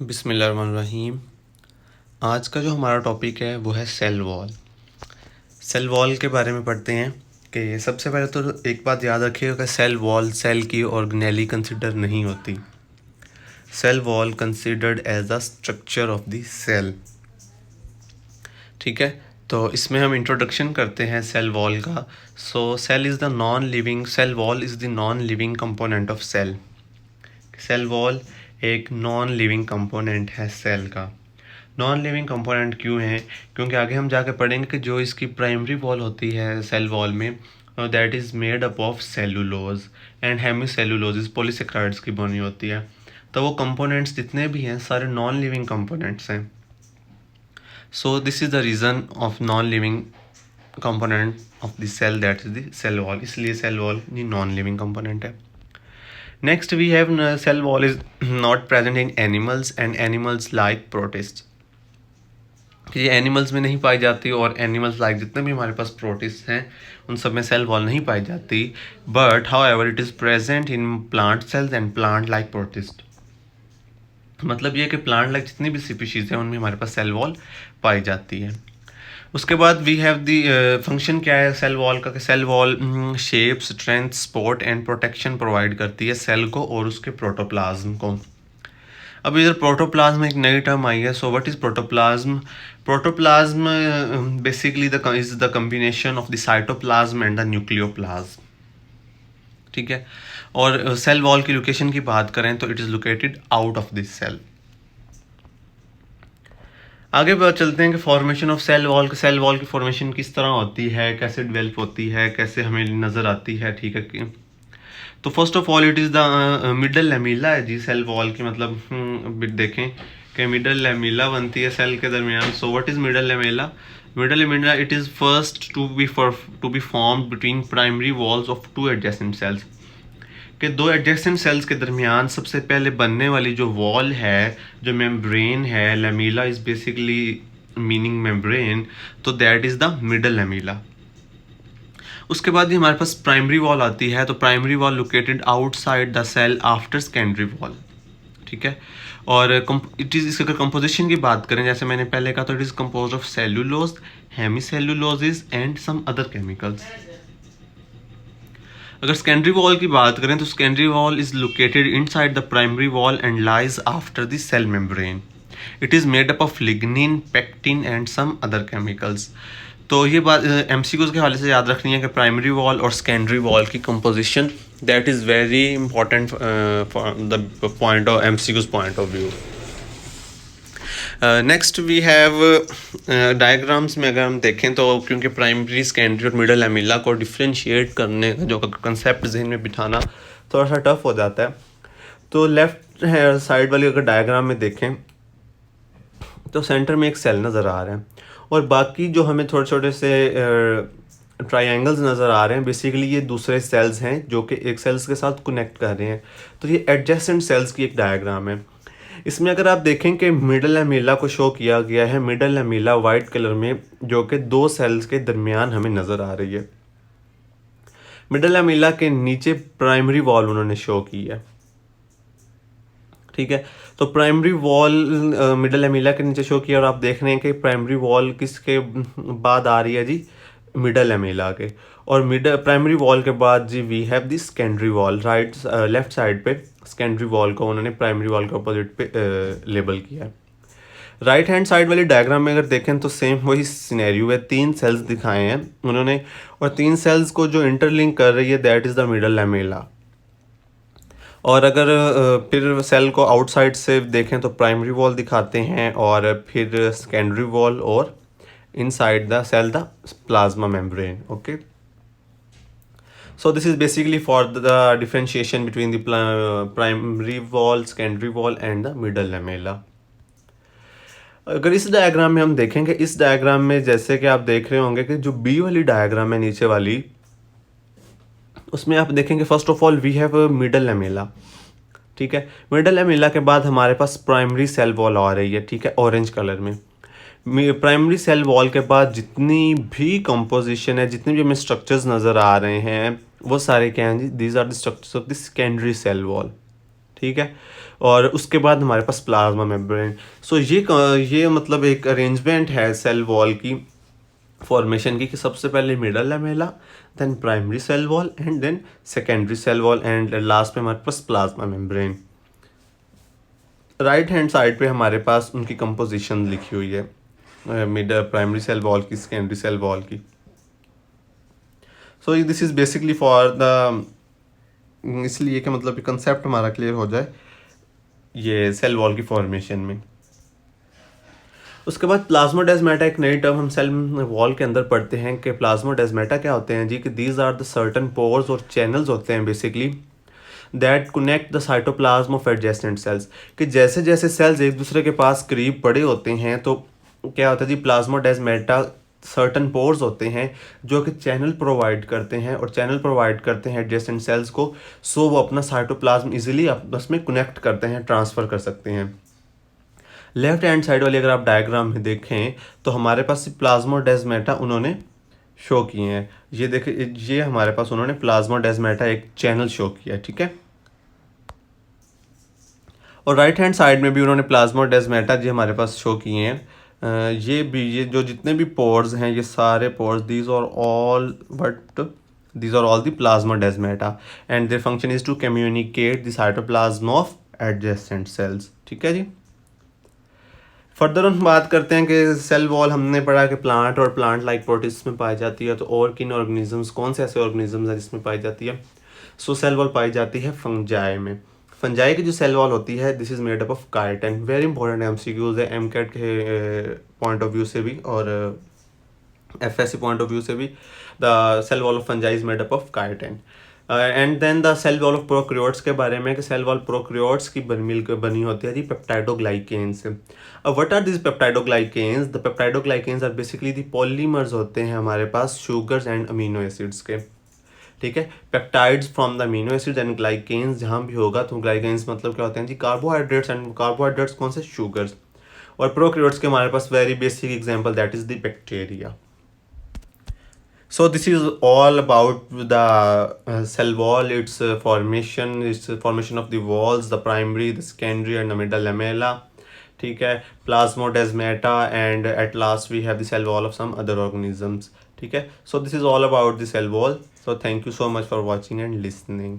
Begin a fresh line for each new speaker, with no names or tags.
बिस्मिल्लाहिर्रहमानिर्रहीम। आज का जो हमारा टॉपिक है वो है सेल वॉल। सेल वॉल के बारे में पढ़ते हैं कि सबसे पहले तो एक बात याद रखिएगा कि सेल वॉल सेल की ऑर्गेनेली कंसिडर नहीं होती। Cell wall considered as the structure of the cell. ठीक है, तो इसमें हम इंट्रोडक्शन करते हैं सेल वॉल का। Cell wall is the non living component of cell. Cell wall एक नॉन लिविंग कंपोनेंट है सेल का। नॉन लिविंग कंपोनेंट क्यों है? क्योंकि आगे हम जाके पढ़ेंगे कि जो इसकी प्राइमरी वॉल होती है सेल वॉल में, that is made up of cellulose and hemicellulose polysaccharides की बनी होती है। तो वो कंपोनेंट्स जितने भी हैं सारे नॉन लिविंग कंपोनेंट्स हैं। So this is the reason of non living component of the cell, that is the cell wall. इसलिए cell wall non living component है। Next we have cell wall is not present in animals and animals like protists। ये animals में नहीं पाई जाती और animals like जितने भी हमारे पास प्रोटिस्ट हैं उन सब में सेल वॉल नहीं पाई जाती। But how ever it is present in plant cells and plant like protist. मतलब ये कि प्लांट लाइक जितनी भी स्पीशीज़ हैं उनमें हमारे पास सेल वॉल पाई जाती है। उसके बाद वी हैव दी फंक्शन क्या है सेल वॉल का, कि cell wall shape, strength, support and protection provide करती है सेल को और उसके प्रोटोप्लाज्म को। अब इधर प्रोटोप्लाज्म एक नई टर्म आई है। So what is protoplasm? Protoplasm basically is the combination of the cytoplasm and the nucleoplasm. ठीक है, और सेल वॉल की लोकेशन की बात करें तो it is located out of this cell. आगे बात चलते हैं कि फॉर्मेशन ऑफ सेल वॉल की फॉर्मेशन किस तरह होती है, कैसे डेवलप होती है, कैसे हमें नज़र आती है। ठीक है, तो first of all it is the middle lamella है जी सेल वॉल की। मतलब देखें कि मिडल लैमेला बनती है सेल के दरमियान। So what is middle lamella? Middle lamella it is first to be formed between primary walls of two adjacent cells. कि दो एडजेसेंट सेल्स के दरमियान सबसे पहले बनने वाली जो वॉल है, जो मेम्ब्रेन है, lamella is basically meaning membrane, तो that is the middle lamella. उसके बाद ही हमारे पास प्राइमरी वॉल आती है। तो primary wall located outside the cell after secondary wall. ठीक है, और इट इज़ इसके अगर कंपोजिशन की बात करें जैसे मैंने पहले कहा, तो it is compose of cellulose, hemicelluloses and some other chemicals. अगर सेकेंडरी वॉल की बात करें तो secondary wall is located inside the primary wall and lies after the cell membrane. It is made up of lignin, pectin and some other chemicals. तो ये बात MCQs के हवाले से याद रखनी है कि प्राइमरी वॉल और सेकेंडरी वॉल की composition that is very important for the point of MCQs point of view. Next we have diagrams में अगर हम देखें तो क्योंकि प्राइमरी, सेकेंडरी और मिडल लैमेला को डिफ्रेंशिएट करने का जो कंसेप्ट जहन में बिठाना थोड़ा सा टफ हो जाता है। तो लेफ्ट साइड वाली अगर डायग्राम में देखें तो सेंटर में एक सेल नज़र आ रहा है और बाकी जो हमें छोटे छोटे से ट्रायंगल्स नज़र आ रहे हैं, बेसिकली ये दूसरे सेल्स हैं जो कि एक सेल्स के साथ कनेक्ट कर रहे हैं। तो ये एडजेसेंट सेल्स की एक डायग्राम है। इसमें अगर आप देखें कि मिडल लैमेला को शो किया गया है, मिडल लैमेला वाइट कलर में, जो कि दो सेल्स के दरमियान हमें नज़र आ रही है। मिडल लैमेला के नीचे प्राइमरी वॉल उन्होंने शो की है। ठीक है, तो प्राइमरी वॉल मिडल लैमेला के नीचे शो किया और आप देख रहे हैं कि प्राइमरी वॉल किसके बाद आ रही है जी? मिडल लैमेला के। और मिडल प्राइमरी वॉल के बाद जी we have the secondary wall. Left side पे सेकेंडरी वॉल को उन्होंने प्राइमरी वॉल के अपोजिट पे लेबल किया है। राइट हैंड साइड वाली डायग्राम में अगर देखें तो सेम वही सिनेरियो है। तीन सेल्स दिखाए हैं उन्होंने और तीन सेल्स को जो इंटरलिंक कर रही है that is the middle lamella. और अगर फिर सेल को आउटसाइड से देखें तो प्राइमरी वॉल दिखाते हैं और फिर सेकेंडरी वॉल और inside the cell the plasma membrane. Okay, so this is basically for the differentiation between the primary wall, secondary wall and the middle lamella। अगर इस डायग्राम में हम देखेंगे, इस डायग्राम में जैसे कि आप देख रहे होंगे कि जो बी वाली डायग्राम है नीचे वाली, उसमें आप देखेंगे first of all we have middle lamella. ठीक है, मिडल लैमेला के बाद हमारे पास प्राइमरी सेल वॉल आ रही है। ठीक है, ऑरेंज कलर में। प्राइमरी सेल वॉल के बाद जितनी भी कंपोजिशन है, जितने भी हमें स्ट्रक्चर्स नज़र आ रहे हैं वो सारे क्या हैं जी? These are the structures of the secondary cell wall. ठीक है। और उसके बाद हमारे पास प्लाज्मा मेम्ब्रेन। सो ये मतलब एक अरेंजमेंट है सेल वॉल की फॉर्मेशन की, कि सबसे पहले middle lamella, then primary cell wall and then secondary cell wall and last में हमारे पास plasma membrane. Right hand side पे हमारे पास उनकी कंपोजिशन लिखी हुई है मिडल प्राइमरी सेल वॉल की, सेकेंडरी सेल वॉल की। So this is basically for the, इसलिए कि मतलब कंसेप्ट हमारा क्लियर हो जाए ये सेल वॉल की फॉर्मेशन में। उसके बाद प्लाज्मोडेस्माटा, एक नई टर्म हम सेल वॉल के अंदर पढ़ते हैं कि प्लाज्मोडेस्माटा क्या होते हैं जी, कि these are the certain pores और चैनल्स होते हैं basically that connect the cytoplasm of adjacent cells, कि जैसे जैसे सेल्स एक दूसरे के पास करीब पड़े होते हैं तो क्या होता है जी, प्लाज्मोडेस्माटा सर्टन पोर्स होते हैं जो कि चैनल प्रोवाइड करते हैं, और चैनल प्रोवाइड करते हैं एडजेसेंट सेल्स को, सो वो अपना साइटोप्लाज्म इजीली आपस में कनेक्ट करते हैं, ट्रांसफ़र कर सकते हैं। लेफ्ट हैंड साइड वाली अगर आप डायग्राम में देखें तो हमारे पास प्लाज्मोडेस्माटा उन्होंने शो किए हैं। ये देखिए, ये हमारे पास उन्होंने प्लाज्मोडेस्माटा एक चैनल शो किया है, ठीक है। और राइट हैंड साइड में भी उन्होंने प्लाज्मोडेस्माटा जी हमारे पास शो किए हैं। ये जो जितने भी पोर्स हैं, ये सारे pores, these are all the plasmodesmata and their function is to communicate the cytoplasm of adjacent cells, ठीक है जी। फर्दर हम बात करते हैं कि सेल वॉल हमने पढ़ा कि प्लांट और प्लांट लाइक प्रोटिस्ट में पाई जाती है, तो और किन ऑर्गेनिजम्स, कौन से ऐसे ऑर्गेनिजम्स हैं जिसमें पाई जाती है। सो सेल वॉल पाई जाती है फंजाई में। फंजाई की जो सेल वॉल होती है, this is made up of chitin. Very important MCQs है एमकेट के पॉइंट ऑफ व्यू से भी और एफएससी पॉइंट ऑफ व्यू से भी। The cell wall of fungi is made up of chitin. And then the cell wall of prokaryotes के बारे में, कि सेल वॉल प्रोक्रियोट्स की बनी होती है जी पेप्टाइडोग्लाइकेन से। अब what are this peptidoglycans? The peptidoglycans are basically the polymers होते हैं हमारे पास शुगर्स एंड अमीनो एसिड्स के, ठीक है। Peptides from the amino acids and glycans जहाँ भी होगा, तो ग्लाइकेन्स मतलब क्या होते हैं जी, कार्बोहाइड्रेट्स, एंड कार्बोहाइड्रेट्स कौन से, शुगर्स। और प्रोक्रियोट्स के हमारे पास very basic example that is the bacteria. So this is all about the cell wall, its formation of the walls, the primary, the secondary and the middle lamella, ठीक है, plasmodesmata, and at last we have the cell wall of some other organisms, ठीक है। So this is all about the cell wall. So thank you so much for watching and listening.